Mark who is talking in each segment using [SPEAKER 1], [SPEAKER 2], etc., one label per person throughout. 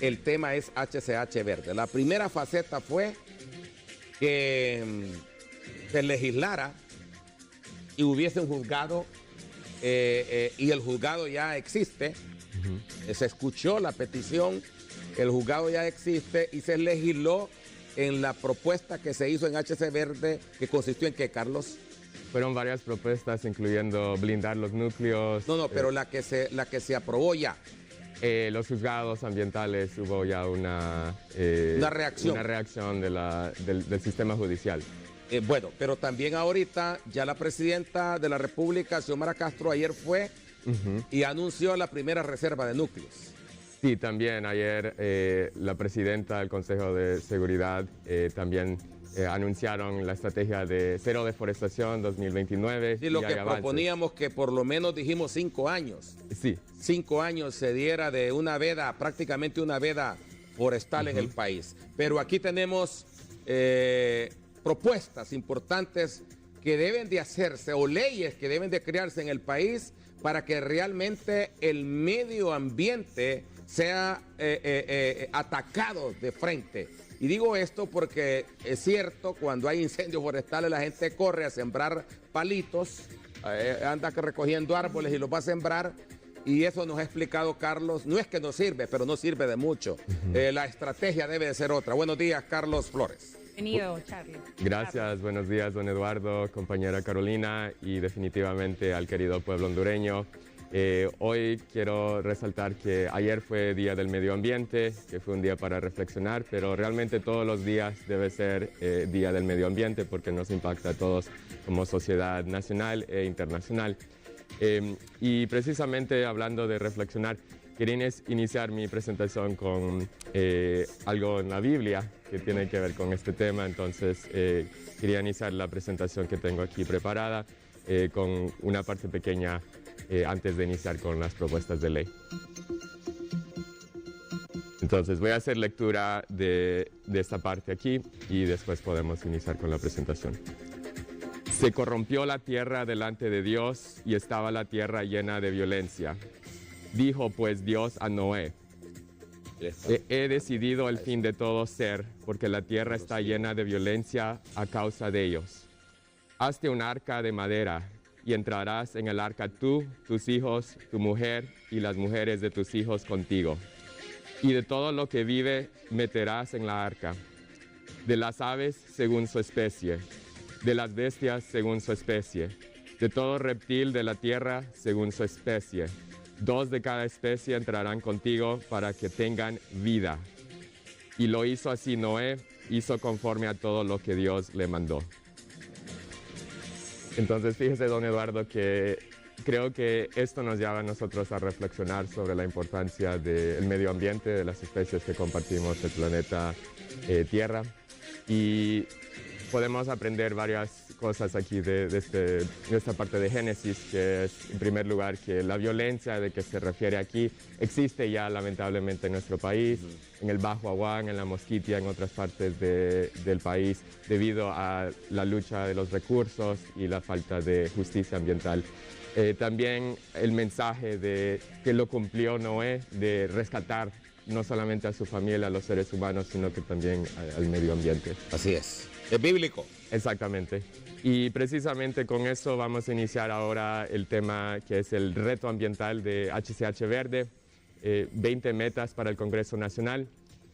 [SPEAKER 1] el tema es HCH Verde. La primera faceta fue que se legislara y hubiese un juzgado, y el juzgado ya existe. Se escuchó la petición, el juzgado ya existe y se legisló en la propuesta que se hizo en HC Verde, que consistió en ¿qué, Carlos?
[SPEAKER 2] Fueron varias propuestas, incluyendo blindar los núcleos.
[SPEAKER 1] No, pero la que se aprobó ya.
[SPEAKER 2] Los juzgados ambientales, hubo ya una
[SPEAKER 1] reacción.
[SPEAKER 2] Una reacción del sistema judicial.
[SPEAKER 1] Bueno, pero también ahorita ya la presidenta de la República, Xiomara Castro, ayer fue y anunció la primera reserva de núcleos.
[SPEAKER 2] Sí, también ayer la presidenta del Consejo de Seguridad también anunciaron la estrategia de cero deforestación 2029.
[SPEAKER 1] Sí, lo que proponíamos que por lo menos dijimos 5 años.
[SPEAKER 2] Sí.
[SPEAKER 1] 5 años se diera de una veda, prácticamente una veda forestal en el país. Pero aquí tenemos propuestas importantes que deben de hacerse o leyes que deben de crearse en el país para que realmente el medio ambiente sea atacado de frente. Y digo esto porque es cierto, cuando hay incendios forestales la gente corre a sembrar palitos, anda recogiendo árboles y los va a sembrar, y eso nos ha explicado Carlos. No es que no sirve, pero no sirve de mucho. La estrategia debe de ser otra. Buenos días, Carlos Flores.
[SPEAKER 3] Bienvenido, Charlie.
[SPEAKER 2] Gracias, buenos días, don Eduardo, compañera Carolina y definitivamente al querido pueblo hondureño. Hoy quiero resaltar que ayer fue Día del Medio Ambiente, que fue un día para reflexionar, pero realmente todos los días debe ser Día del Medio Ambiente porque nos impacta a todos como sociedad nacional e internacional. Y precisamente hablando de reflexionar, quería iniciar mi presentación con algo en la Biblia que tiene que ver con este tema, entonces quería iniciar la presentación que tengo aquí preparada con una parte pequeña antes de iniciar con las propuestas de ley. Entonces voy a hacer lectura de esta parte aquí y después podemos iniciar con la presentación. Se corrompió la tierra delante de Dios y estaba la tierra llena de violencia. Dijo pues Dios a Noé: he decidido el fin de todo ser, porque la tierra está llena de violencia a causa de ellos. Hazte un arca de madera y entrarás en el arca tú, tus hijos, tu mujer y las mujeres de tus hijos contigo. Y de todo lo que vive meterás en la arca, de las aves según su especie, de las bestias según su especie, de todo reptil de la tierra según su especie. 2 de cada especie entrarán contigo para que tengan vida. Y lo hizo así Noé, hizo conforme a todo lo que Dios le mandó. Entonces fíjese, don Eduardo, que creo que esto nos lleva a nosotros a reflexionar sobre la importancia del medio ambiente, de las especies que compartimos el planeta Tierra. Y podemos aprender varias cosas aquí de esta parte de Génesis, que es, en primer lugar, que la violencia de que se refiere aquí existe ya lamentablemente en nuestro país, en el Bajo Aguán, en la Mosquitia, en otras partes del país, debido a la lucha de los recursos y la falta de justicia ambiental. También el mensaje de que lo cumplió Noé, de rescatar no solamente a su familia, a los seres humanos, sino que también al medio ambiente.
[SPEAKER 1] Así es. Es bíblico.
[SPEAKER 2] Exactamente. Y precisamente con eso vamos a iniciar ahora el tema que es el reto ambiental de HCH Verde, 20 metas para el Congreso Nacional.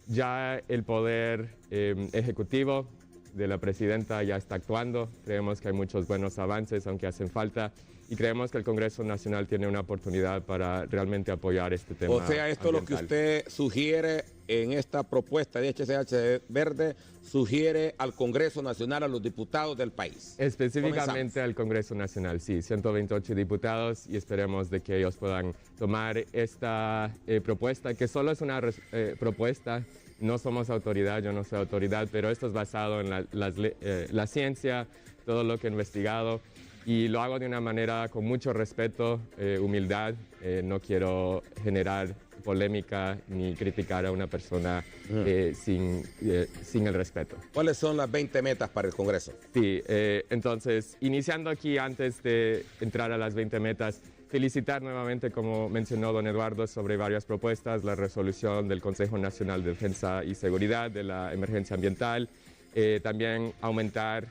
[SPEAKER 2] Ya el Poder Ejecutivo de la Presidenta ya está actuando. Creemos que hay muchos buenos avances, aunque hacen falta. Y creemos que el Congreso Nacional tiene una oportunidad para realmente apoyar este tema.
[SPEAKER 1] O sea, esto es lo que usted sugiere en esta propuesta de HCH Verde, sugiere al Congreso Nacional, a los diputados del país.
[SPEAKER 2] Específicamente al Congreso Nacional, sí, 128 diputados, y esperemos de que ellos puedan tomar esta propuesta, que solo es una propuesta. No somos autoridad, yo no soy autoridad, pero esto es basado en la ciencia, todo lo que he investigado. Y lo hago de una manera con mucho respeto, humildad. No quiero generar polémica ni criticar a una persona sin el respeto.
[SPEAKER 1] ¿Cuáles son las 20 metas para el Congreso?
[SPEAKER 2] Sí, entonces, iniciando aquí, antes de entrar a las 20 metas, felicitar nuevamente, como mencionó don Eduardo, sobre varias propuestas, la resolución del Consejo Nacional de Defensa y Seguridad de la emergencia ambiental, también aumentar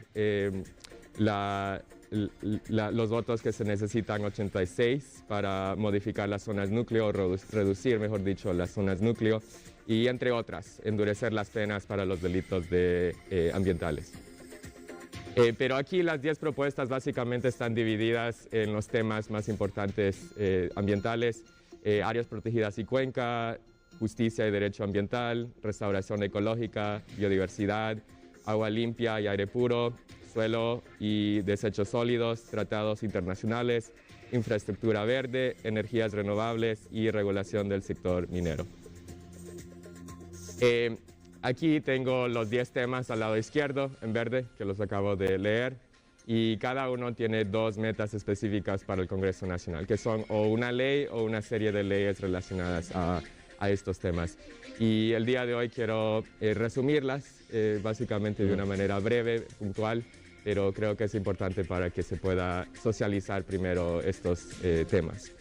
[SPEAKER 2] los votos que se necesitan, 86, para modificar las zonas núcleo, reducir, mejor dicho, las zonas núcleo, y entre otras, endurecer las penas para los delitos ambientales. Pero aquí las 10 propuestas básicamente están divididas en los temas más importantes ambientales: áreas protegidas y cuenca, justicia y derecho ambiental, restauración ecológica, biodiversidad, agua limpia y aire puro, suelo y desechos sólidos, tratados internacionales, infraestructura verde, energías renovables y regulación del sector minero. Aquí tengo los 10 temas al lado izquierdo, en verde, que los acabo de leer, y cada uno tiene 2 metas específicas para el Congreso Nacional, que son o una ley o una serie de leyes relacionadas a estos temas. Y el día de hoy quiero resumirlas, básicamente de una manera breve, puntual, pero creo que es importante para que se pueda socializar primero estos temas.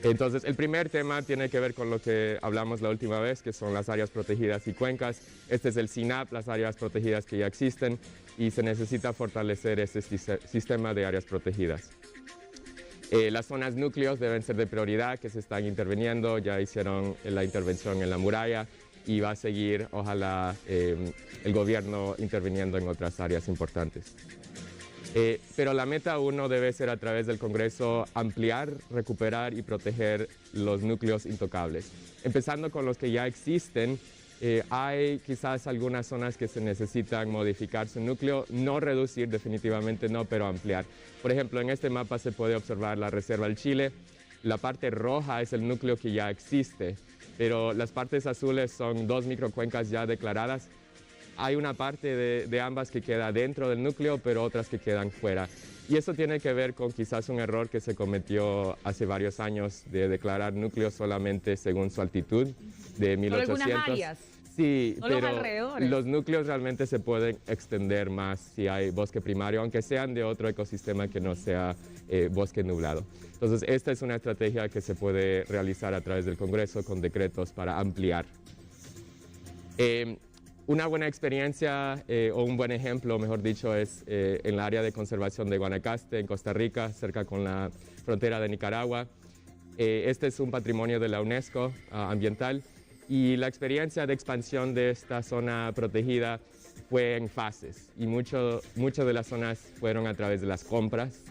[SPEAKER 2] Entonces, el primer tema tiene que ver con lo que hablamos la última vez, que son las áreas protegidas y cuencas. Este es el CINAP, las áreas protegidas que ya existen, y se necesita fortalecer este sistema de áreas protegidas. Las zonas núcleos deben ser de prioridad, que se están interviniendo, ya hicieron la intervención en la muralla, y va a seguir, ojalá, el gobierno interviniendo en otras áreas importantes. Pero la meta 1 debe ser, a través del Congreso, ampliar, recuperar y proteger los núcleos intocables. Empezando con los que ya existen, hay quizás algunas zonas que se necesitan modificar su núcleo, no reducir, definitivamente no, pero ampliar. Por ejemplo, en este mapa se puede observar la Reserva del Chile. La parte roja es el núcleo que ya existe, pero las partes azules son 2 microcuencas ya declaradas. Hay una parte de ambas que queda dentro del núcleo, pero otras que quedan fuera. Y eso tiene que ver con quizás un error que se cometió hace varios años, de declarar núcleos solamente según su altitud, de 1800.
[SPEAKER 3] ¿Por algunas áreas?
[SPEAKER 2] Sí,
[SPEAKER 3] no,
[SPEAKER 2] pero
[SPEAKER 3] los
[SPEAKER 2] núcleos realmente se pueden extender más si hay bosque primario, aunque sean de otro ecosistema que no sea bosque nublado. Entonces, esta es una estrategia que se puede realizar a través del Congreso con decretos para ampliar. Una buena experiencia, o un buen ejemplo, mejor dicho, es en la área de conservación de Guanacaste, en Costa Rica, cerca con la frontera de Nicaragua. Este es un patrimonio de la UNESCO ambiental, y la experiencia de expansión de esta zona protegida fue en fases, y muchas de las zonas fueron a través de las compras,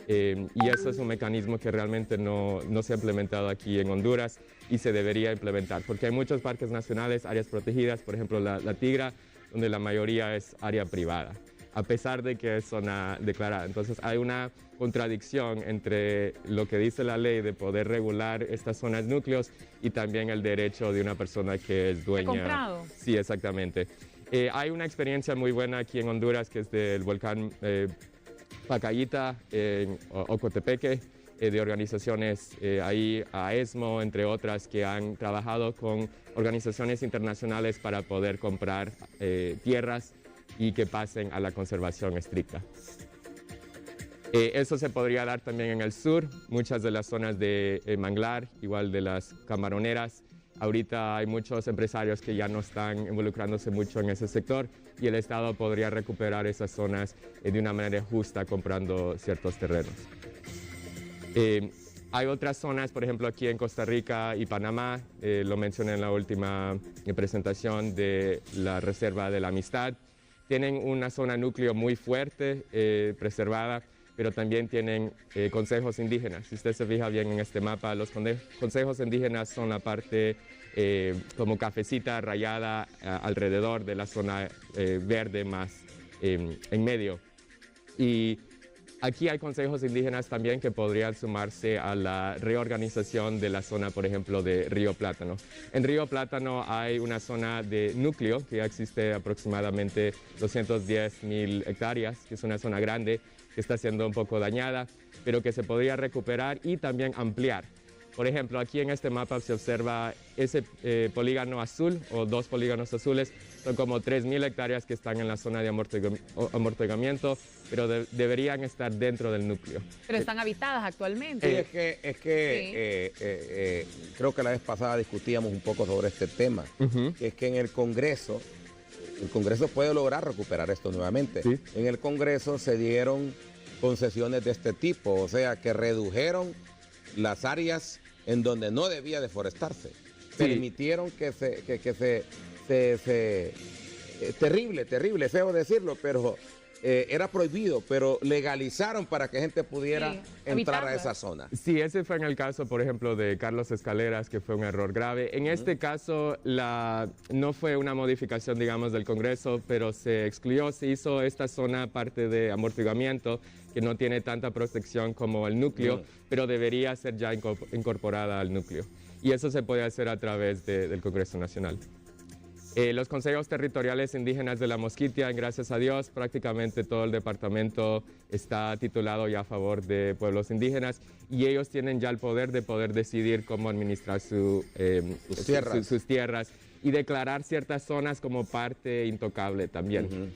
[SPEAKER 2] y eso es un mecanismo que realmente no se ha implementado aquí en Honduras, y se debería implementar, porque hay muchos parques nacionales, áreas protegidas, por ejemplo la Tigra, donde la mayoría es área privada, a pesar de que es zona declarada. Entonces hay una contradicción entre lo que dice la ley de poder regular estas zonas núcleos y también el derecho de una persona que es dueña.
[SPEAKER 3] ¿Comprado?
[SPEAKER 2] Sí, exactamente. Hay una experiencia muy buena aquí en Honduras, que es del volcán Pacayita, en Ocotepeque, de organizaciones ahí, a ESMO, entre otras, que han trabajado con organizaciones internacionales para poder comprar tierras y que pasen a la conservación estricta. Eso se podría dar también en el sur, muchas de las zonas de manglar, igual de las camaroneras. Ahorita hay muchos empresarios que ya no están involucrándose mucho en ese sector, y el Estado podría recuperar esas zonas de una manera justa, comprando ciertos terrenos. Hay otras zonas, por ejemplo, aquí en Costa Rica y Panamá, lo mencioné en la última presentación, de la Reserva de la Amistad. Tienen una zona núcleo muy fuerte, preservada, pero también tienen consejos indígenas. Si usted se fija bien en este mapa, los consejos indígenas son la parte como cafecita rayada alrededor de la zona verde más en medio. Y aquí hay consejos indígenas también que podrían sumarse a la reorganización de la zona, por ejemplo, de Río Plátano. En Río Plátano hay una zona de núcleo que ya existe aproximadamente 210,000 hectáreas, que es una zona grande, que está siendo un poco dañada, pero que se podría recuperar y también ampliar. Por ejemplo, aquí en este mapa se observa ese polígono azul o 2 polígonos azules. Son como 3.000 hectáreas que están en la zona de amortiguamiento, pero deberían estar dentro del núcleo.
[SPEAKER 3] Pero están habitadas actualmente.
[SPEAKER 1] Sí, creo que la vez pasada discutíamos un poco sobre este tema, que es que en el Congreso puede lograr recuperar esto nuevamente.
[SPEAKER 2] Sí.
[SPEAKER 1] En el Congreso se dieron concesiones de este tipo, o sea, que redujeron las áreas en donde no debía deforestarse. Sí. Permitieron que terrible, feo decirlo, pero era prohibido, pero legalizaron para que gente pudiera entrar a esa zona.
[SPEAKER 2] Sí, ese fue en el caso, por ejemplo, de Carlos Escaleras, que fue un error grave. En este caso, no fue una modificación, digamos, del Congreso, pero se excluyó, se hizo esta zona parte de amortiguamiento, que no tiene tanta protección como el núcleo, pero debería ser ya incorporada al núcleo. Y eso se puede hacer a través del Congreso Nacional. Los consejos territoriales indígenas de la Mosquitia, gracias a Dios, prácticamente todo el departamento está titulado ya a favor de pueblos indígenas y ellos tienen ya el poder de poder decidir cómo administrar sus tierras y declarar ciertas zonas como parte intocable también.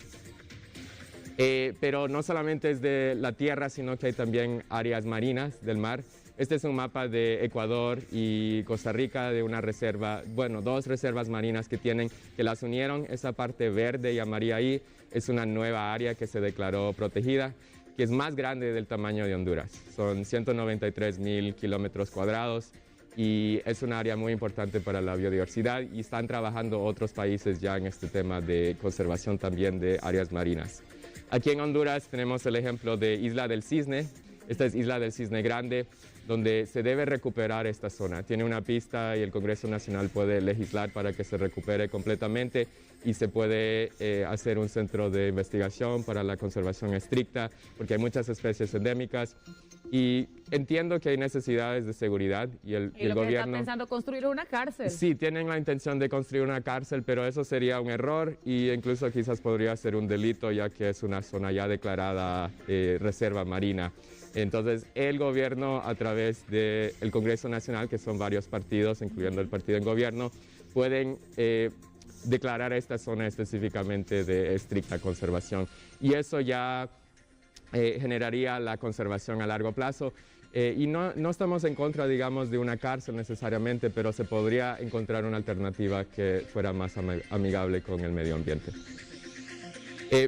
[SPEAKER 2] Pero no solamente es de la tierra, sino que hay también áreas marinas del mar. Este es un mapa de Ecuador y Costa Rica de una reserva, bueno, 2 reservas marinas que tienen, que las unieron. Esa parte verde y amarilla ahí es una nueva área que se declaró protegida, que es más grande del tamaño de Honduras. Son 193.000 kilómetros cuadrados y es un área muy importante para la biodiversidad y están trabajando otros países ya en este tema de conservación también de áreas marinas. Aquí en Honduras tenemos el ejemplo de Isla del Cisne. Esta es Isla del Cisne Grande, donde se debe recuperar esta zona. Tiene una pista y el Congreso Nacional puede legislar para que se recupere completamente y se puede hacer un centro de investigación para la conservación estricta, porque hay muchas especies endémicas. Y entiendo que hay necesidades de seguridad y el gobierno...
[SPEAKER 3] ¿Está pensando construir una cárcel?
[SPEAKER 2] Sí, tienen la intención de construir una cárcel, pero eso sería un error e incluso quizás podría ser un delito, ya que es una zona ya declarada reserva marina. Entonces, el gobierno, a través del Congreso Nacional, que son varios partidos, incluyendo el partido en gobierno, pueden declarar esta zona específicamente de estricta conservación. Y eso ya generaría la conservación a largo plazo. Y no estamos en contra, digamos, de una cárcel necesariamente, pero se podría encontrar una alternativa que fuera más amigable con el medio ambiente.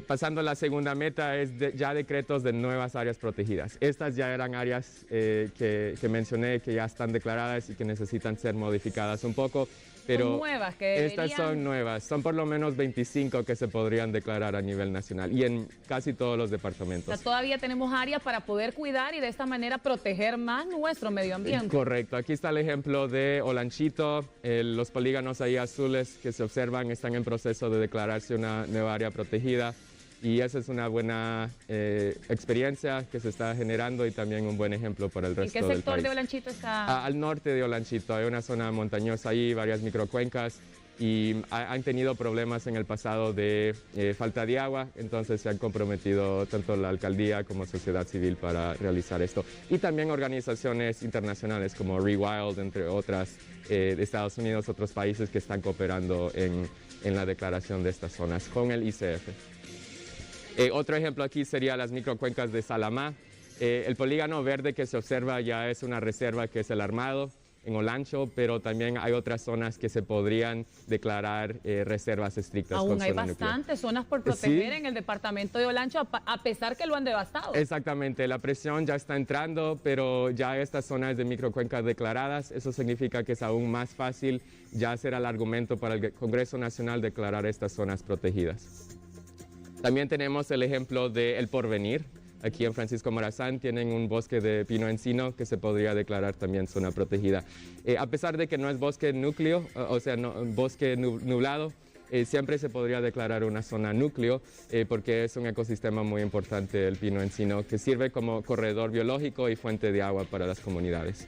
[SPEAKER 2] Pasando a la segunda meta es ya decretos de nuevas áreas protegidas. Estas ya eran áreas que mencioné que ya están declaradas y que necesitan ser modificadas un poco. Pero
[SPEAKER 3] son nuevas que
[SPEAKER 2] estas son nuevas, son por lo menos 25 que se podrían declarar a nivel nacional y en casi todos los departamentos.
[SPEAKER 3] O sea, todavía tenemos áreas para poder cuidar y de esta manera proteger más nuestro medio ambiente.
[SPEAKER 2] Correcto, aquí está el ejemplo de Olanchito, los polígonos ahí azules que se observan están en proceso de declararse una nueva área protegida. Y esa es una buena experiencia que se está generando y también un buen ejemplo para el resto del país.
[SPEAKER 3] ¿En qué sector de Olanchito está?
[SPEAKER 2] Al norte de Olanchito, hay una zona montañosa ahí, varias microcuencas y han tenido problemas en el pasado de falta de agua, entonces se han comprometido tanto la alcaldía como sociedad civil para realizar esto. Y también organizaciones internacionales como Rewild, entre otras, de Estados Unidos, otros países que están cooperando en la declaración de estas zonas con el ICF. Otro ejemplo aquí sería las microcuencas de Salamá. El polígono verde que se observa ya es una reserva que es el Armado en Olancho, pero también hay otras zonas que se podrían declarar reservas estrictas.
[SPEAKER 3] Aún hay bastantes zonas por proteger en el departamento de Olancho, a pesar que lo han devastado.
[SPEAKER 2] Exactamente, la presión ya está entrando, pero ya estas zonas de microcuencas declaradas, eso significa que es aún más fácil ya hacer el argumento para el Congreso Nacional declarar estas zonas protegidas. También tenemos el ejemplo de El Porvenir. Aquí en Francisco Morazán tienen un bosque de pino encino que se podría declarar también zona protegida. A pesar de que no es bosque núcleo, o sea, bosque nublado, siempre se podría declarar una zona núcleo porque es un ecosistema muy importante el pino encino que sirve como corredor biológico y fuente de agua para las comunidades.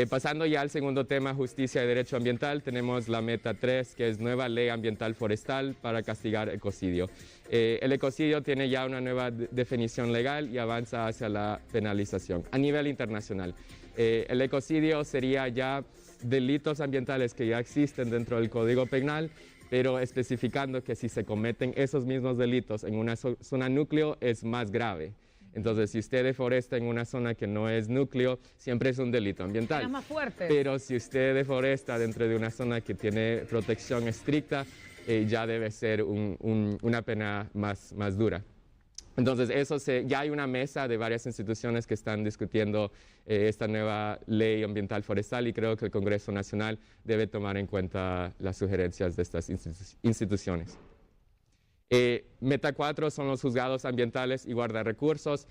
[SPEAKER 2] Pasando ya al segundo tema, justicia y derecho ambiental, tenemos la meta 3, que es nueva ley ambiental forestal para castigar ecocidio. El ecocidio tiene ya una nueva definición legal y avanza hacia la penalización a nivel internacional. El ecocidio sería ya delitos ambientales que ya existen dentro del Código Penal, pero especificando que si se cometen esos mismos delitos en una zona núcleo es más grave. Entonces, si usted deforesta en una zona que no es núcleo, siempre es un delito ambiental.
[SPEAKER 3] Es más fuerte.
[SPEAKER 2] Pero si usted deforesta dentro de una zona que tiene protección estricta, ya debe ser una pena más dura. Entonces, ya hay una mesa de varias instituciones que están discutiendo esta nueva ley ambiental forestal y creo que el Congreso Nacional debe tomar en cuenta las sugerencias de estas instituciones. Meta 4 son los juzgados ambientales y guardarrecursos.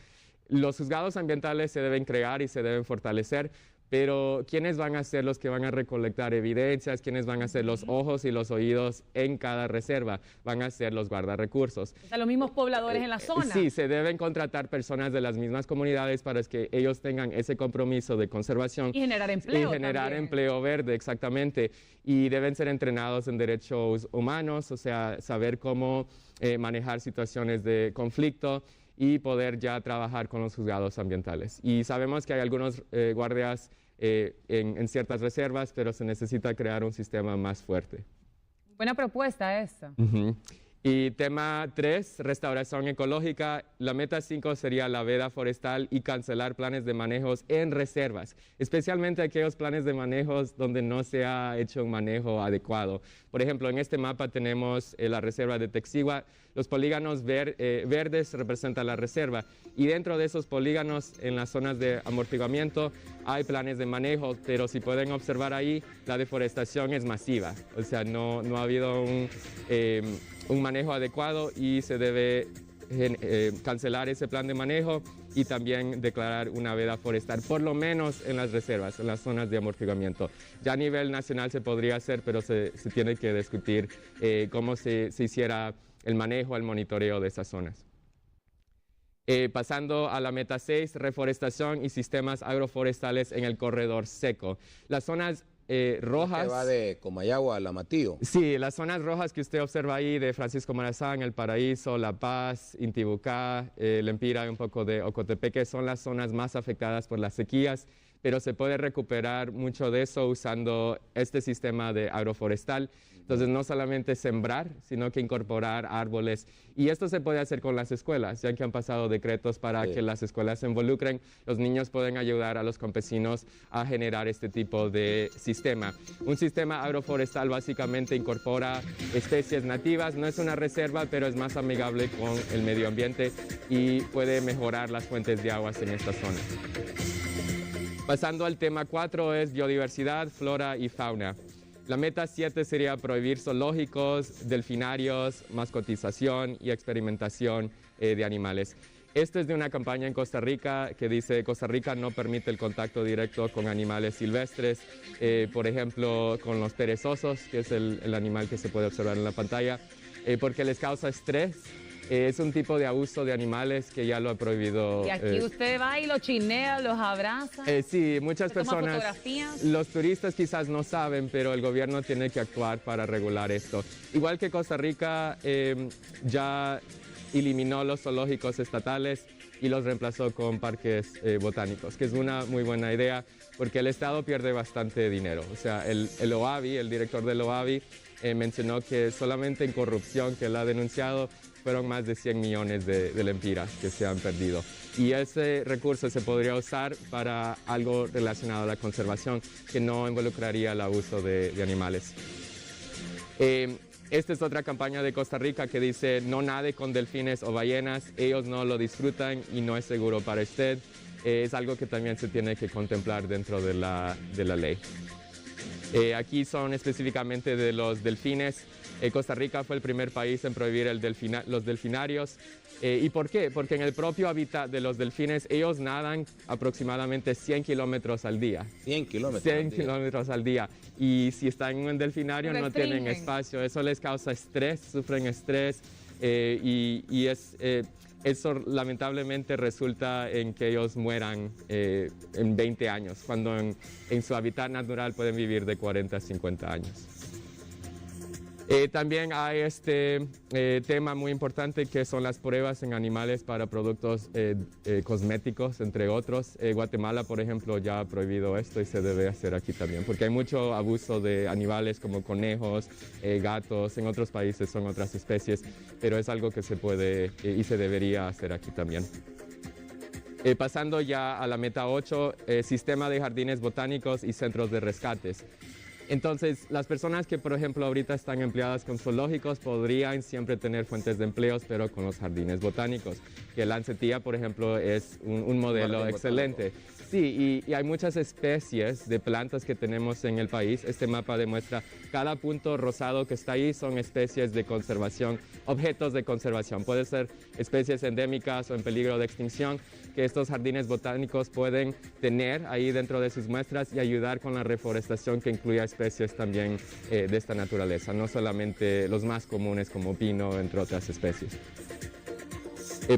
[SPEAKER 2] Los juzgados ambientales se deben crear y se deben fortalecer, pero ¿quiénes van a ser los que van a recolectar evidencias? ¿Quiénes van a ser los ojos y los oídos en cada reserva? Van a ser los guardarrecursos.
[SPEAKER 3] O sea, los mismos pobladores en la zona.
[SPEAKER 2] Sí, se deben contratar personas de las mismas comunidades para que ellos tengan ese compromiso de conservación.
[SPEAKER 3] Y generar empleo.
[SPEAKER 2] Y generar
[SPEAKER 3] también.
[SPEAKER 2] empleo verde, exactamente. Y deben ser entrenados en derechos humanos, o sea, saber cómo manejar situaciones de conflicto y poder ya trabajar con los juzgados ambientales. Y sabemos que hay algunos guardias en ciertas reservas, pero se necesita crear un sistema más fuerte.
[SPEAKER 3] Buena propuesta esta.
[SPEAKER 2] Y tema 3, restauración ecológica. La meta 5 sería la veda forestal y cancelar planes de manejos en reservas, especialmente aquellos planes de manejos donde no se ha hecho un manejo adecuado. Por ejemplo, en este mapa tenemos la reserva de Texigua. Los polígonos verdes representan la reserva y dentro de esos polígonos, en las zonas de amortiguamiento, hay planes de manejo, pero si pueden observar ahí, la deforestación es masiva. O sea, no ha habido un manejo adecuado y se debe cancelar ese plan de manejo y también declarar una veda forestal, por lo menos en las reservas, en las zonas de amortiguamiento. Ya a nivel nacional se podría hacer, pero se tiene que discutir cómo se hiciera el manejo, el monitoreo de esas zonas. Pasando a la meta 6, reforestación y sistemas agroforestales en el corredor seco. Las zonas rojas.
[SPEAKER 1] Que va de Comayagua a La Matío.
[SPEAKER 2] Sí, las zonas rojas que usted observa ahí de Francisco Morazán, El Paraíso, La Paz, Intibucá, Lempira y un poco de Ocotepeque son las zonas más afectadas por las sequías, pero se puede recuperar mucho de eso usando este sistema de agroforestal. Entonces, no solamente sembrar, sino que incorporar árboles. Y esto se puede hacer con las escuelas, ya que han pasado decretos para que las escuelas se involucren. Los niños pueden ayudar a los campesinos a generar este tipo de sistema. Un sistema agroforestal básicamente incorpora especies nativas. No es una reserva, pero es más amigable con el medio ambiente y puede mejorar las fuentes de aguas en esta zona. Pasando al tema 4 es biodiversidad, flora y fauna. La meta 7 sería prohibir zoológicos, delfinarios, mascotización y experimentación de animales. Esto es de una campaña en Costa Rica que dice Costa Rica no permite el contacto directo con animales silvestres, por ejemplo con los perezosos, que es el animal que se puede observar en la pantalla, porque les causa estrés. Es un tipo de abuso de animales que ya lo ha prohibido.
[SPEAKER 3] Y aquí usted va y los chinea, los abraza.
[SPEAKER 2] Sí, muchas
[SPEAKER 3] toma
[SPEAKER 2] personas,
[SPEAKER 3] fotografías.
[SPEAKER 2] los turistas quizás no saben, pero el gobierno tiene que actuar para regular esto. Igual que Costa Rica ya eliminó los zoológicos estatales y los reemplazó con parques botánicos, que es una muy buena idea porque el Estado pierde bastante dinero. O sea, el OAVI, el director del OAVI, mencionó que solamente en corrupción que él ha denunciado fueron más de 100 millones de lempiras que se han perdido. Y ese recurso se podría usar para algo relacionado a la conservación que no involucraría el abuso de animales. Esta es otra campaña de Costa Rica que dice no nade con delfines o ballenas, ellos no lo disfrutan y no es seguro para usted. Es algo que también se tiene que contemplar dentro de la ley. Aquí son específicamente de los delfines. Costa Rica fue el primer país en prohibir los delfinarios. ¿Y por qué? Porque en el propio hábitat de los delfines ellos nadan aproximadamente 100 kilómetros al día.
[SPEAKER 1] 100 kilómetros
[SPEAKER 2] 100 kilómetros al día. Y si están en un delfinario no tienen
[SPEAKER 3] Restringen.
[SPEAKER 2] espacio. Eso les causa estrés, sufren estrés eso lamentablemente resulta en que ellos mueran en 20 años, cuando en su hábitat natural pueden vivir de 40 a 50 años. También hay este tema muy importante que son las pruebas en animales para productos cosméticos, entre otros. Guatemala, por ejemplo, ya ha prohibido esto y se debe hacer aquí también, porque hay mucho abuso de animales como conejos, gatos. En otros países son otras especies, pero es algo que se puede y se debería hacer aquí también. Pasando ya a la meta 8, sistema de jardines botánicos y centros de rescates. Entonces, las personas que, por ejemplo, ahorita están empleadas con zoológicos podrían siempre tener fuentes de empleos, pero con los jardines botánicos. Que el Lancetía, por ejemplo, es un modelo excelente. Sí, y hay muchas especies de plantas que tenemos en el país. Este mapa demuestra cada punto rosado que está ahí son especies de conservación, objetos de conservación. Pueden ser especies endémicas o en peligro de extinción que estos jardines botánicos pueden tener ahí dentro de sus muestras y ayudar con la reforestación que incluya especies también de esta naturaleza, no solamente los más comunes como pino, entre otras especies.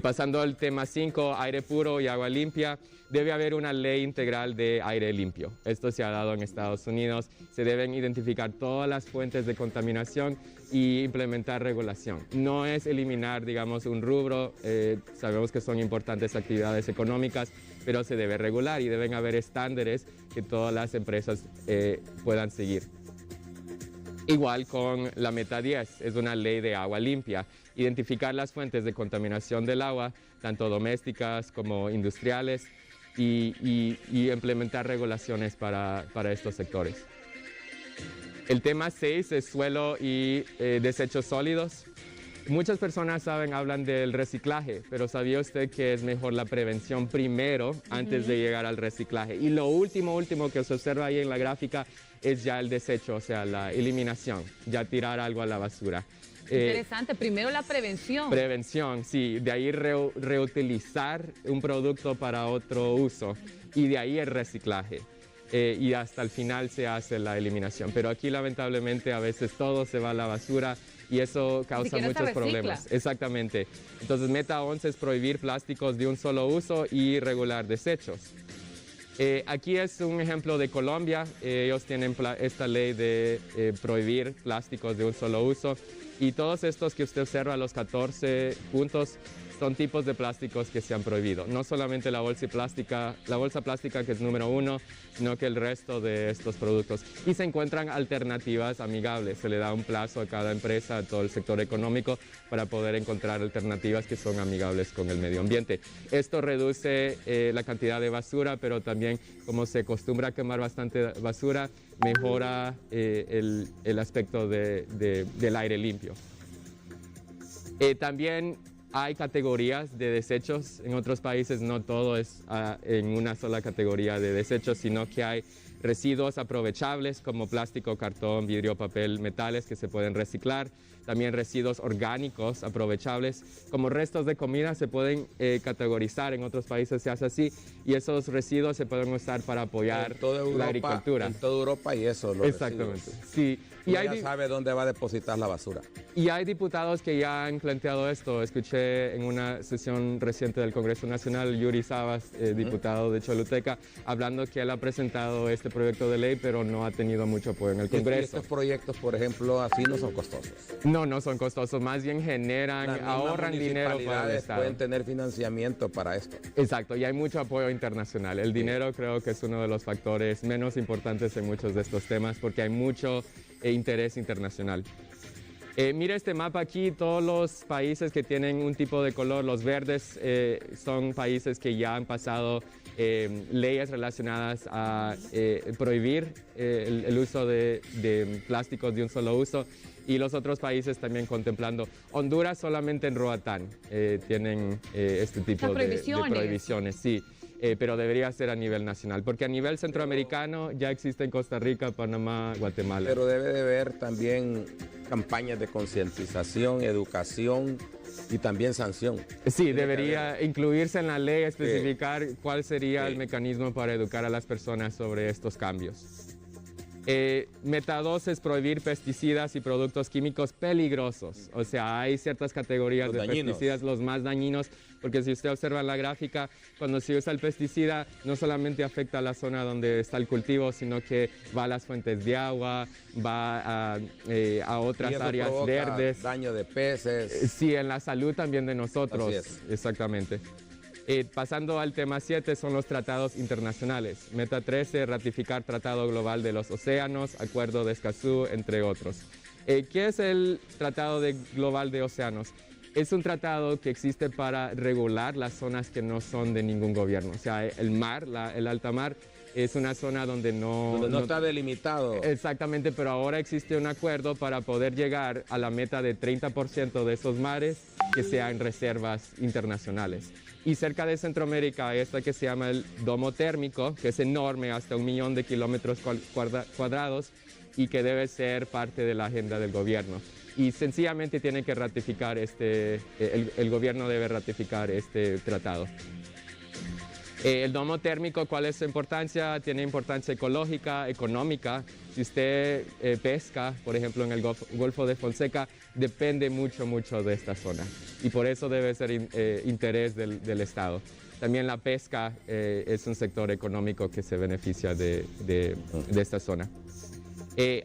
[SPEAKER 2] Pasando al tema 5, aire puro y agua limpia, debe haber una ley integral de aire limpio. Esto se ha dado en Estados Unidos. Se deben identificar todas las fuentes de contaminación y implementar regulación. No es eliminar, digamos, un rubro. Sabemos que son importantes actividades económicas, pero se debe regular y deben haber estándares que todas las empresas puedan seguir. Igual con la meta 10, es una ley de agua limpia. Identificar las fuentes de contaminación del agua, tanto domésticas como industriales, y implementar regulaciones para estos sectores. El tema 6 es suelo y desechos sólidos. Muchas personas hablan del reciclaje, pero ¿sabía usted que es mejor la prevención primero antes de llegar al reciclaje? Y lo último que se observa ahí en la gráfica es ya el desecho, o sea, la eliminación, ya tirar algo a la basura.
[SPEAKER 3] Interesante, primero la prevención.
[SPEAKER 2] Prevención, sí, de ahí reutilizar un producto para otro uso y de ahí el reciclaje. Y hasta el final se hace la eliminación. Pero aquí lamentablemente a veces todo se va a la basura y eso causa muchos problemas. Exactamente. Entonces meta 11 es prohibir plásticos de un solo uso y regular desechos. Aquí es un ejemplo de Colombia. Ellos tienen esta ley de prohibir plásticos de un solo uso. Y todos estos que usted observa, los 14 puntos, son tipos de plásticos que se han prohibido. No solamente la bolsa plástica que es número 1, sino que el resto de estos productos. Y se encuentran alternativas amigables. Se le da un plazo a cada empresa, a todo el sector económico, para poder encontrar alternativas que son amigables con el medio ambiente. Esto reduce la cantidad de basura, pero también, como se acostumbra a quemar bastante basura, mejora el aspecto del aire limpio. También hay categorías de desechos. En otros países no todo es en una sola categoría de desechos, sino que hay residuos aprovechables como plástico, cartón, vidrio, papel, metales que se pueden reciclar. También residuos orgánicos aprovechables como restos de comida se pueden categorizar. En otros países se hace así y esos residuos se pueden usar para apoyar la agricultura.
[SPEAKER 1] En toda Europa y eso.
[SPEAKER 2] Exactamente. Sí.
[SPEAKER 1] Y ya sabe dónde va a depositar la basura.
[SPEAKER 2] Y hay diputados que ya han planteado esto. Escuché en una sesión reciente del Congreso Nacional, Yuri Sabas, diputado de Choluteca, hablando que él ha presentado este proyecto de ley, pero no ha tenido mucho apoyo en el Congreso.
[SPEAKER 1] ¿Y estos proyectos, por ejemplo, así no son costosos?
[SPEAKER 2] No son costosos. Más bien ahorran dinero para el Estado.
[SPEAKER 1] Pueden tener financiamiento para esto.
[SPEAKER 2] Exacto. Y hay mucho apoyo internacional. El dinero creo que es uno de los factores menos importantes en muchos de estos temas porque hay mucho interés internacional. Mira este mapa aquí, todos los países que tienen un tipo de color, los verdes son países que ya han pasado leyes relacionadas a prohibir el uso de plásticos de un solo uso y los otros países también contemplando. Honduras solamente en Roatán tienen este tipo de prohibiciones, sí. Pero debería ser a nivel nacional, porque a nivel centroamericano ya existe en Costa Rica, Panamá, Guatemala.
[SPEAKER 1] Pero debe de haber también campañas de concientización, educación y también sanción.
[SPEAKER 2] Sí, debería incluirse en la ley, especificar cuál sería el mecanismo para educar a las personas sobre estos cambios. Meta 2 es prohibir pesticidas y productos químicos peligrosos. O sea, hay ciertas categorías de pesticidas, los más dañinos, porque si usted observa la gráfica, cuando se usa el pesticida, no solamente afecta a la zona donde está el cultivo, sino que va a las fuentes de agua, va a otras áreas verdes.
[SPEAKER 1] Daño de peces.
[SPEAKER 2] Sí, en la salud también de nosotros.
[SPEAKER 1] Así es.
[SPEAKER 2] Exactamente. Pasando al tema 7 son los tratados internacionales. Meta 13, ratificar Tratado Global de los Océanos, Acuerdo de Escazú, entre otros. ¿Qué es el Tratado Global de Océanos? Es un tratado que existe para regular las zonas que no son de ningún gobierno. O sea, el mar, el alta mar, es una zona donde no
[SPEAKER 1] está delimitado.
[SPEAKER 2] Exactamente, pero ahora existe un acuerdo para poder llegar a la meta de 30% de esos mares que sean reservas internacionales. Y cerca de Centroamérica hay esta que se llama el domo térmico, que es enorme, hasta 1 millón de kilómetros cuadrados, y que debe ser parte de la agenda del gobierno. Y sencillamente tiene que ratificar el gobierno debe ratificar este tratado. El domo térmico, ¿cuál es su importancia? Tiene importancia ecológica, económica. Si usted pesca, por ejemplo, en el Golfo de Fonseca, depende mucho de esta zona. Y por eso debe ser interés del Estado. También la pesca es un sector económico que se beneficia de esta zona.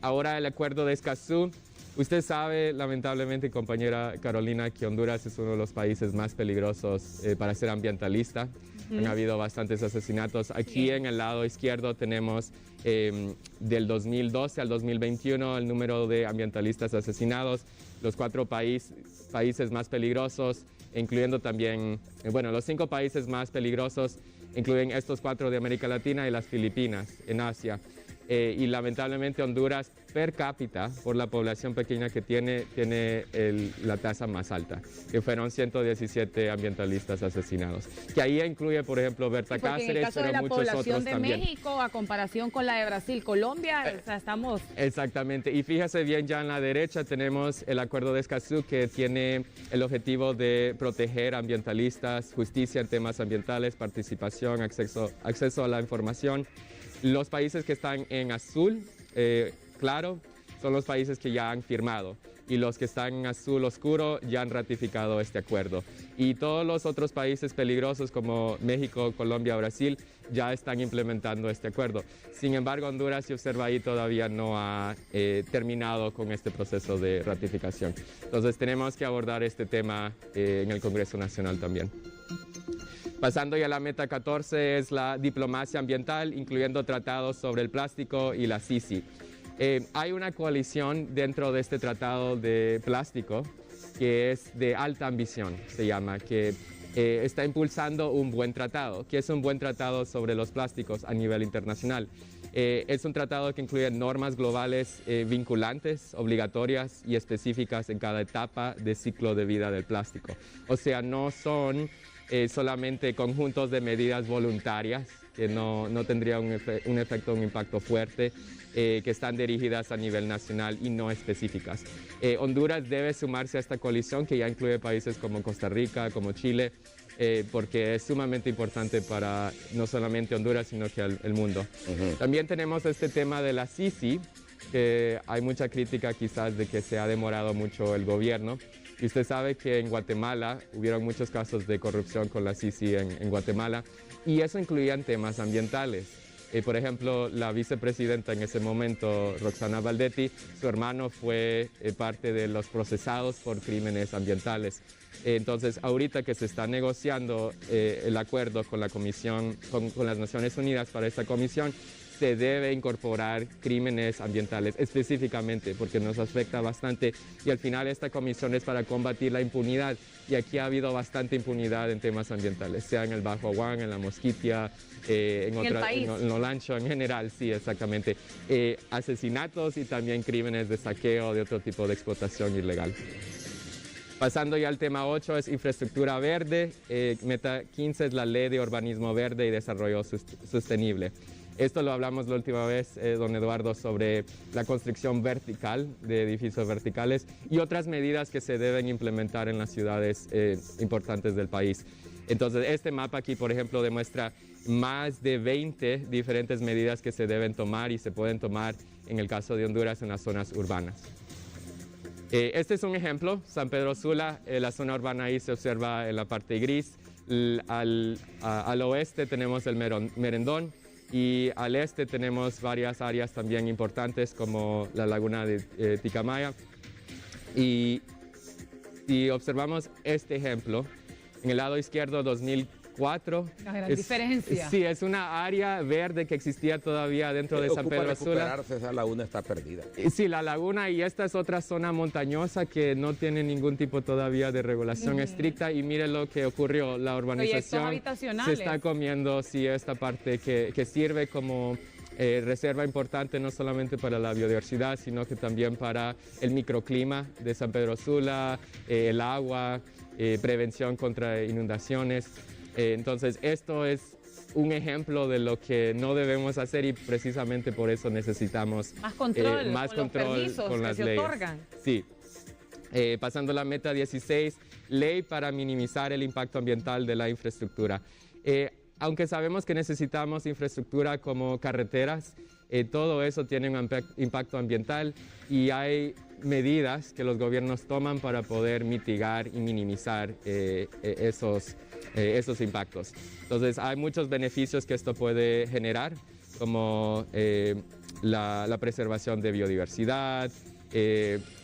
[SPEAKER 2] Ahora el Acuerdo de Escazú. Usted sabe, lamentablemente, compañera Carolina, que Honduras es uno de los países más peligrosos para ser ambientalista. Han habido bastantes asesinatos. Aquí en el lado izquierdo tenemos del 2012 al 2021 el número de ambientalistas asesinados, los 4 países más peligrosos, incluyendo también, los 5 países más peligrosos incluyen estos 4 de América Latina y las Filipinas en Asia. Y lamentablemente Honduras per cápita, por la población pequeña que tiene la tasa más alta, que fueron 117 ambientalistas asesinados. Que ahí incluye, por ejemplo, Berta Cáceres, pero muchos otros también. En el caso de la población de
[SPEAKER 3] México, a comparación con la de Brasil, Colombia, o sea, estamos...
[SPEAKER 2] Exactamente, y fíjese bien, ya en la derecha tenemos el Acuerdo de Escazú, que tiene el objetivo de proteger ambientalistas, justicia en temas ambientales, participación, acceso a la información. Los países que están en azul, claro, son los países que ya han firmado, y los que están en azul oscuro ya han ratificado este acuerdo. Y todos los otros países peligrosos como México, Colombia, Brasil ya están implementando este acuerdo. Sin embargo, Honduras, si observa ahí, todavía no ha terminado con este proceso de ratificación. Entonces tenemos que abordar este tema en el Congreso Nacional también. Pasando ya a la meta 14 es la diplomacia ambiental, incluyendo tratados sobre el plástico y la CICI. Hay una coalición dentro de este tratado de plástico que es de alta ambición, se llama, que está impulsando un buen tratado, que es un buen tratado sobre los plásticos a nivel internacional. Es un tratado que incluye normas globales vinculantes, obligatorias y específicas en cada etapa de ciclo de vida del plástico. O sea, no son solamente conjuntos de medidas voluntarias que no tendrían un efecto, un impacto fuerte, que están dirigidas a nivel nacional y no específicas. Honduras debe sumarse a esta coalición que ya incluye países como Costa Rica, como Chile, porque es sumamente importante para no solamente Honduras, sino que el mundo. También tenemos este tema de la CICI, que hay mucha crítica quizás de que se ha demorado mucho el gobierno. Y usted sabe que en Guatemala hubieron muchos casos de corrupción con la CICI en Guatemala, y eso incluía temas ambientales. Por ejemplo, la vicepresidenta en ese momento, Roxana Valdetti, su hermano fue parte de los procesados por crímenes ambientales. Entonces, ahorita que se está negociando el acuerdo con la Comisión, con las Naciones Unidas para esta comisión, se debe incorporar crímenes ambientales específicamente porque nos afecta bastante, y al final esta comisión es para combatir la impunidad, y aquí ha habido bastante impunidad en temas ambientales, sea en el Bajo Aguán, en la Mosquitia, en Olancho en general, sí, exactamente. Asesinatos y también crímenes de saqueo, de otro tipo de explotación ilegal. Pasando ya al tema 8 es infraestructura verde, meta 15 es la ley de urbanismo verde y desarrollo sostenible. Esto lo hablamos la última vez, don Eduardo, sobre la construcción vertical de edificios verticales y otras medidas que se deben implementar en las ciudades importantes del país. Entonces, este mapa aquí, por ejemplo, demuestra más de 20 diferentes medidas que se deben tomar y se pueden tomar en el caso de Honduras en las zonas urbanas. Este es un ejemplo, San Pedro Sula, la zona urbana ahí se observa en la parte gris. Al oeste tenemos el Merendón y al este tenemos varias áreas también importantes como la laguna de Ticamaya. Y observamos este ejemplo, en el lado izquierdo 2004.
[SPEAKER 3] La gran diferencia.
[SPEAKER 2] Sí, es una área verde que existía todavía dentro de San Pedro Sula.
[SPEAKER 1] Esa laguna está perdida.
[SPEAKER 2] Sí, la laguna, y esta es otra zona montañosa que no tiene ningún tipo todavía de regulación estricta, y mire lo que ocurrió, la urbanización se está comiendo esta parte que sirve como reserva importante no solamente para la biodiversidad, sino que también para el microclima de San Pedro Sula, el agua, prevención contra inundaciones. Entonces, esto es un ejemplo de lo que no debemos hacer y precisamente por eso necesitamos
[SPEAKER 3] más control,
[SPEAKER 2] más control con las
[SPEAKER 3] que se
[SPEAKER 2] leyes.
[SPEAKER 3] otorgan.
[SPEAKER 2] Sí. Pasando a la meta 16, ley para minimizar el impacto ambiental de la infraestructura. Aunque sabemos que necesitamos infraestructura como carreteras, todo eso tiene un impacto ambiental y hay medidas que los gobiernos toman para poder mitigar y minimizar esos impactos. Entonces, hay muchos beneficios que esto puede generar, como la preservación de biodiversidad,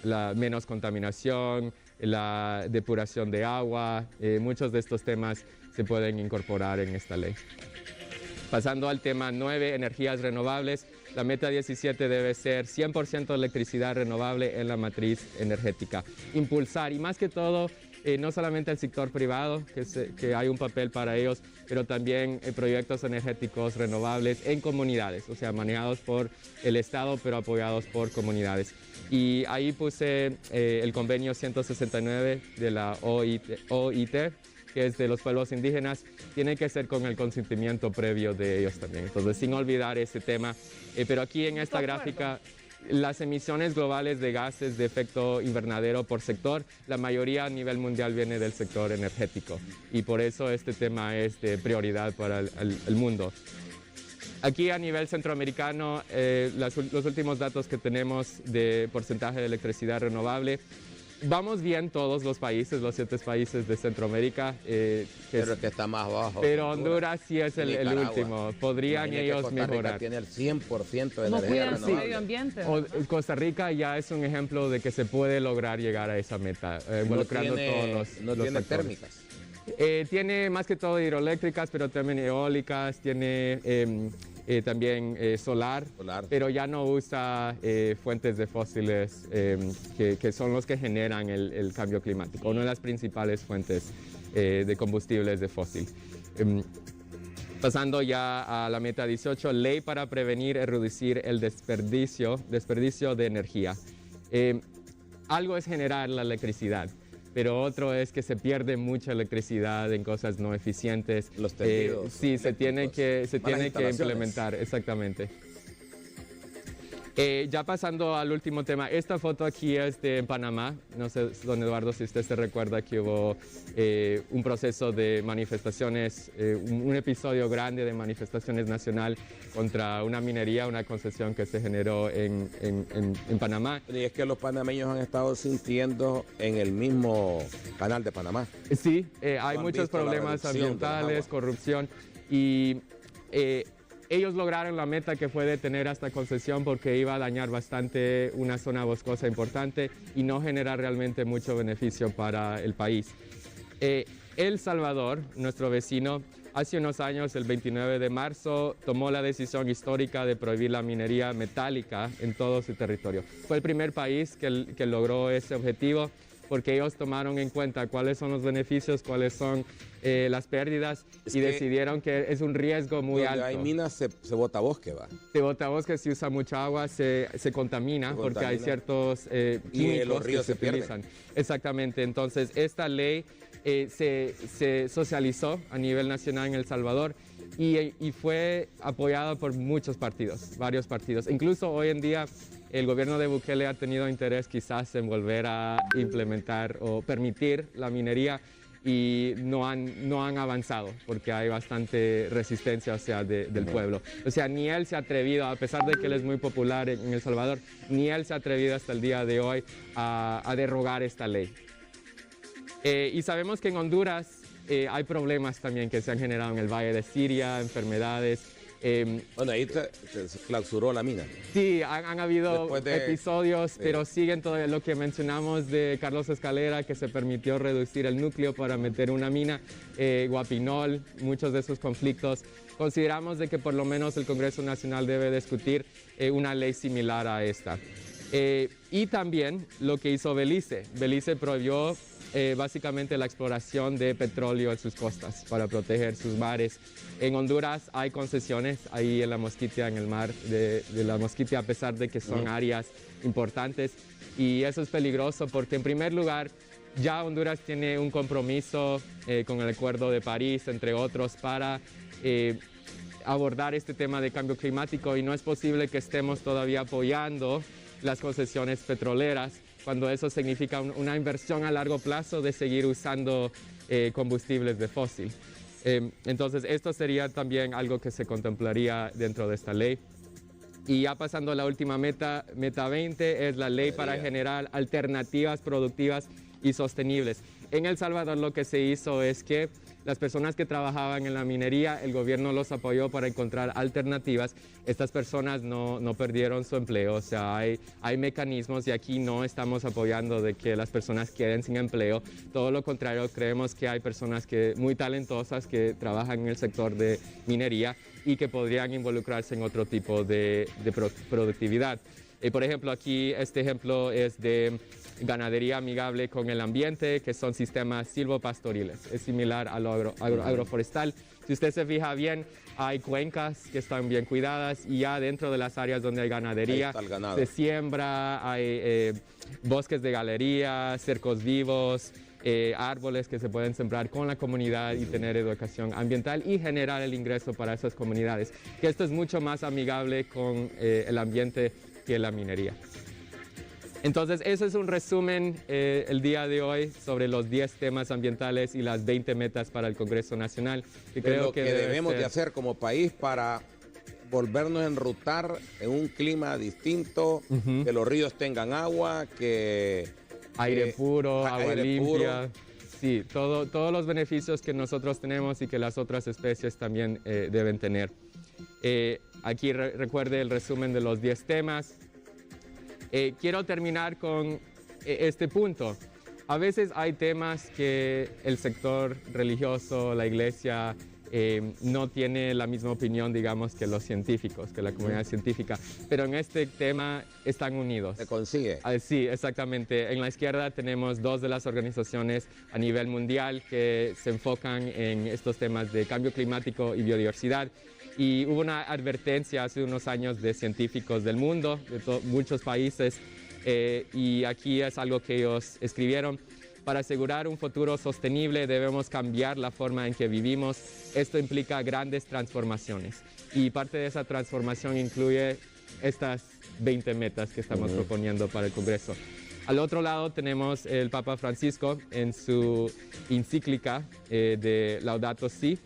[SPEAKER 2] la menos contaminación, la depuración de agua. Muchos de estos temas se pueden incorporar en esta ley. Pasando al tema 9, energías renovables, la meta 17 debe ser 100% electricidad renovable en la matriz energética. Impulsar, y más que todo, no solamente el sector privado, que hay un papel para ellos, pero también proyectos energéticos renovables en comunidades, o sea, manejados por el Estado, pero apoyados por comunidades. Y ahí puse el convenio 169 de la OIT, que es de los pueblos indígenas, tiene que ser con el consentimiento previo de ellos también. Entonces, sin olvidar ese tema. Pero aquí en esta gráfica, las emisiones globales de gases de efecto invernadero por sector, la mayoría a nivel mundial viene del sector energético. Y por eso este tema es de prioridad para el mundo. Aquí a nivel centroamericano, los últimos datos que tenemos de porcentaje de electricidad renovable, vamos bien todos los países, los 7 países de Centroamérica.
[SPEAKER 1] Pero que está más bajo.
[SPEAKER 2] Pero Honduras sí es el último. Podrían ellos mejorar.
[SPEAKER 1] Tiene el 100% de
[SPEAKER 3] No
[SPEAKER 1] energía
[SPEAKER 3] cuidan su
[SPEAKER 1] renovable.
[SPEAKER 3] medio ambiente.
[SPEAKER 2] Costa Rica ya es un ejemplo de que se puede lograr llegar a esa meta, involucrando todos los
[SPEAKER 1] tiene
[SPEAKER 2] factores.
[SPEAKER 1] térmicas.
[SPEAKER 2] Tiene más que todo hidroeléctricas, pero también eólicas, tiene también solar, pero ya no usa fuentes de fósiles que son los que generan el cambio climático, una de las principales fuentes de combustibles de fósil. Pasando ya a la meta 18, ley para prevenir y reducir el desperdicio de energía. Algo es generar la electricidad, pero otro es que se pierde mucha electricidad en cosas no eficientes.
[SPEAKER 1] Los tendidos.
[SPEAKER 2] Sí, se tiene que implementar, exactamente. Ya pasando al último tema, esta foto aquí es de Panamá. No sé, don Eduardo, si usted se recuerda que hubo un proceso de manifestaciones, un episodio grande de manifestaciones nacional contra una minería, una concesión que se generó en Panamá.
[SPEAKER 1] Y es que los panameños han estado sintiendo en el mismo canal de Panamá.
[SPEAKER 2] Sí, hay muchos problemas ambientales, corrupción, y ellos lograron la meta que fue detener esta concesión porque iba a dañar bastante una zona boscosa importante y no generar realmente mucho beneficio para el país. El Salvador, nuestro vecino, hace unos años, el 29 de marzo, tomó la decisión histórica de prohibir la minería metálica en todo su territorio. Fue el primer país que logró ese objetivo, porque ellos tomaron en cuenta cuáles son los beneficios, cuáles son las pérdidas, y decidieron que es un riesgo muy alto.
[SPEAKER 1] Donde hay minas se bota bosque, ¿va?
[SPEAKER 2] Se bota bosque, se usa mucha agua, se contamina porque hay ciertos químicos
[SPEAKER 1] los ríos
[SPEAKER 2] que se
[SPEAKER 1] pierden.
[SPEAKER 2] utilizan. Exactamente, entonces esta ley se socializó a nivel nacional en El Salvador y fue apoyada por muchos partidos, varios partidos. Incluso hoy en día el gobierno de Bukele ha tenido interés quizás en volver a implementar o permitir la minería. y no han avanzado porque hay bastante resistencia, o sea, del pueblo. O sea, ni él se ha atrevido, a pesar de que él es muy popular en El Salvador, ni él se ha atrevido hasta el día de hoy a derogar esta ley. Y sabemos que en Honduras hay problemas también que se han generado en el Valle de Siria, enfermedades.
[SPEAKER 1] Bueno, ahí se clausuró la mina.
[SPEAKER 2] Sí, han habido episodios, pero siguen todo lo que mencionamos de Carlos Escalera, que se permitió reducir el núcleo para meter una mina, Guapinol, muchos de esos conflictos. Consideramos de que por lo menos el Congreso Nacional debe discutir una ley similar a esta. Y también lo que hizo Belice. Belice prohibió básicamente la exploración de petróleo en sus costas para proteger sus mares. En Honduras hay concesiones ahí en la Mosquitia, en el mar de la Mosquitia, a pesar de que son áreas importantes, y eso es peligroso porque en primer lugar ya Honduras tiene un compromiso con el Acuerdo de París, entre otros, para abordar este tema de cambio climático, y no es posible que estemos todavía apoyando las concesiones petroleras cuando eso significa una inversión a largo plazo de seguir usando combustibles de fósil. Entonces, esto sería también algo que se contemplaría dentro de esta ley. Y ya pasando a la última meta 20, es la ley para generar alternativas productivas y sostenibles. En El Salvador lo que se hizo es que las personas que trabajaban en la minería, el gobierno los apoyó para encontrar alternativas. Estas personas no perdieron su empleo, o sea, hay mecanismos, y aquí no estamos apoyando de que las personas queden sin empleo. Todo lo contrario, creemos que hay personas muy talentosas que trabajan en el sector de minería y que podrían involucrarse en otro tipo de productividad. Por ejemplo, aquí este ejemplo es de ganadería amigable con el ambiente, que son sistemas silvopastoriles. Es similar a lo agroforestal. Si usted se fija bien, hay cuencas que están bien cuidadas, y ya dentro de las áreas donde hay ganadería se siembra, hay bosques de galería, cercos vivos, árboles que se pueden sembrar con la comunidad y tener educación ambiental y generar el ingreso para esas comunidades. Que esto es mucho más amigable con el ambiente que la minería. Entonces, ese es un resumen el día de hoy sobre los 10 temas ambientales y las 20 metas para el Congreso Nacional.
[SPEAKER 1] Que creo lo que debemos de hacer como país para volvernos a enrutar en un clima distinto, que los ríos tengan agua, que
[SPEAKER 2] aire puro, agua limpia. Sí, todos los beneficios que nosotros tenemos y que las otras especies también deben tener. Aquí recuerde el resumen de los 10 temas. Quiero terminar con este punto. A veces hay temas que el sector religioso, la iglesia, no tiene la misma opinión, digamos, que los científicos, que la comunidad científica, pero en este tema están unidos.
[SPEAKER 1] ¿Se consigue?
[SPEAKER 2] Sí, exactamente. En la izquierda tenemos 2 de las organizaciones a nivel mundial que se enfocan en estos temas de cambio climático y biodiversidad. Y hubo una advertencia hace unos años de científicos del mundo, de muchos países, y aquí es algo que ellos escribieron. Para asegurar un futuro sostenible debemos cambiar la forma en que vivimos. Esto implica grandes transformaciones, y parte de esa transformación incluye estas 20 metas que estamos proponiendo para el Congreso. Al otro lado tenemos el Papa Francisco en su encíclica de Laudato Si'.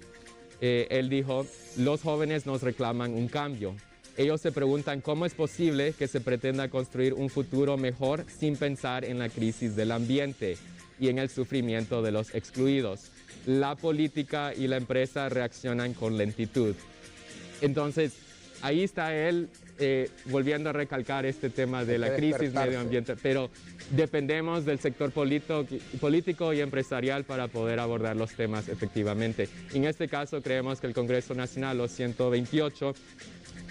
[SPEAKER 2] Él dijo: los jóvenes nos reclaman un cambio. Ellos se preguntan cómo es posible que se pretenda construir un futuro mejor sin pensar en la crisis del ambiente y en el sufrimiento de los excluidos. La política y la empresa reaccionan con lentitud. Entonces, ahí está él volviendo a recalcar este tema de la crisis medioambiental, pero dependemos del sector político y empresarial para poder abordar los temas efectivamente. En este caso, creemos que el Congreso Nacional, los 128,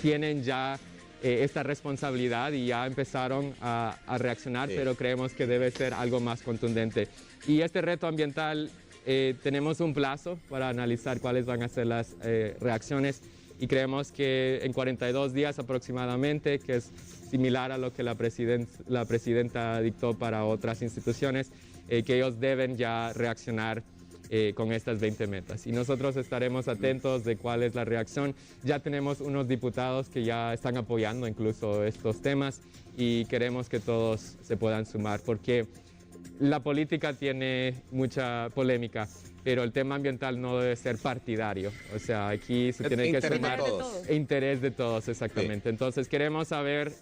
[SPEAKER 2] tienen ya esta responsabilidad y ya empezaron a reaccionar, pero creemos que debe ser algo más contundente. Y este reto ambiental, tenemos un plazo para analizar cuáles van a ser las reacciones, y creemos que en 42 días aproximadamente, que es similar a lo que la presidenta dictó para otras instituciones, que ellos deben ya reaccionar con estas 20 metas. Y nosotros estaremos atentos de cuál es la reacción. Ya tenemos unos diputados que ya están apoyando incluso estos temas, y queremos que todos se puedan sumar, porque la política tiene mucha polémica, pero el tema ambiental no debe ser partidario. O sea, aquí se tiene que sumar interés de todos, exactamente. Sí. Entonces queremos saber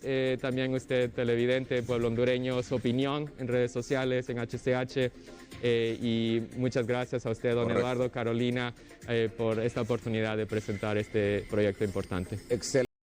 [SPEAKER 2] también usted, televidente, pueblo hondureño, su opinión en redes sociales, en HCH. Y muchas gracias a usted, don Eduardo, Carolina, por esta oportunidad de presentar este proyecto importante. Excelente.